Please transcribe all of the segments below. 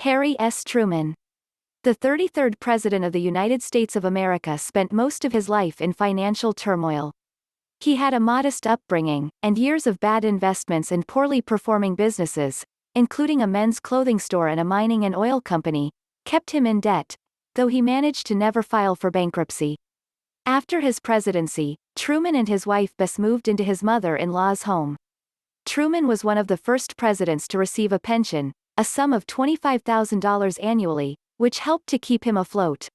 Harry S. Truman. The 33rd President of the United States of America spent most of his life in financial turmoil. He had a modest upbringing, and years of bad investments and poorly performing businesses, including a men's clothing store and a mining and oil company, kept him in debt, though he managed to never file for bankruptcy. After his presidency, Truman and his wife Bess moved into his mother-in-law's home. Truman was one of the first presidents to receive a pension, a sum of $25,000 annually, which helped to keep him afloat.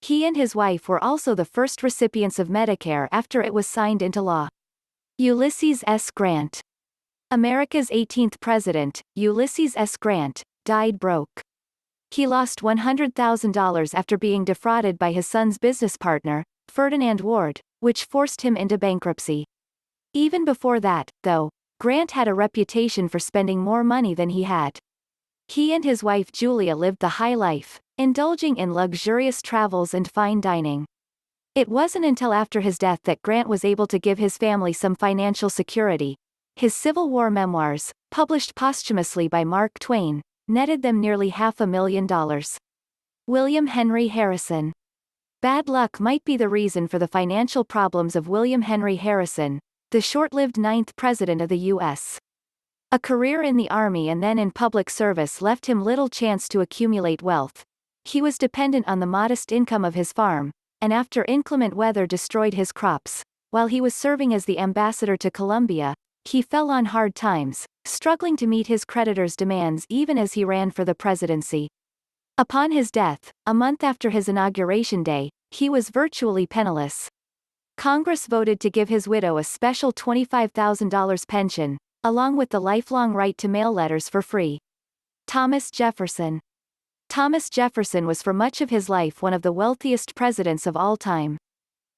He and his wife were also the first recipients of Medicare after it was signed into law. Ulysses S. Grant. America's 18th president, Ulysses S. Grant, died broke. He lost $100,000 after being defrauded by his son's business partner, Ferdinand Ward, which forced him into bankruptcy. Even before that, though, Grant had a reputation for spending more money than he had. He and his wife Julia lived the high life, indulging in luxurious travels and fine dining. It wasn't until after his death that Grant was able to give his family some financial security. His Civil War memoirs, published posthumously by Mark Twain, netted them nearly $500,000. William Henry Harrison. Bad luck might be the reason for the financial problems of William Henry Harrison, the short-lived 9th President of the U.S. A career in the Army and then in public service left him little chance to accumulate wealth. He was dependent on the modest income of his farm, and after inclement weather destroyed his crops, while he was serving as the ambassador to Colombia, he fell on hard times, struggling to meet his creditors' demands even as he ran for the presidency. Upon his death, a month after his inauguration day, he was virtually penniless. Congress voted to give his widow a special $25,000 pension, along with the lifelong right to mail letters for free. Thomas Jefferson. Thomas Jefferson was for much of his life one of the wealthiest presidents of all time.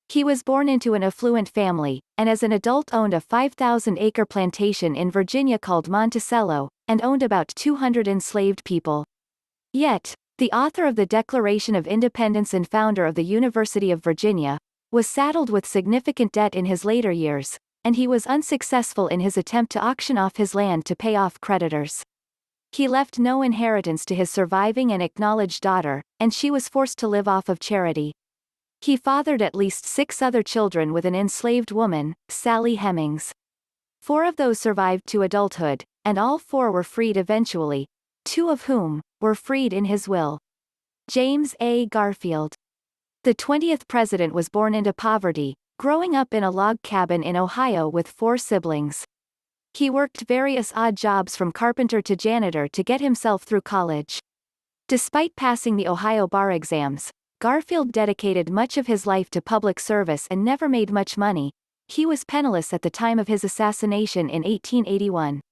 He was born into an affluent family, and as an adult owned a 5,000-acre plantation in Virginia called Monticello, and owned about 200 enslaved people. Yet, the author of the Declaration of Independence and founder of the University of Virginia, was saddled with significant debt in his later years, and he was unsuccessful in his attempt to auction off his land to pay off creditors. He left no inheritance to his surviving and acknowledged daughter, and she was forced to live off of charity. He fathered at least 6 other children with an enslaved woman, Sally Hemings. 4 of those survived to adulthood, and all 4 were freed eventually, 2 of whom were freed in his will. James A. Garfield. The 20th president was born into poverty, growing up in a log cabin in Ohio with 4 siblings. He worked various odd jobs from carpenter to janitor to get himself through college. Despite passing the Ohio bar exams, Garfield dedicated much of his life to public service and never made much money. He was penniless at the time of his assassination in 1881.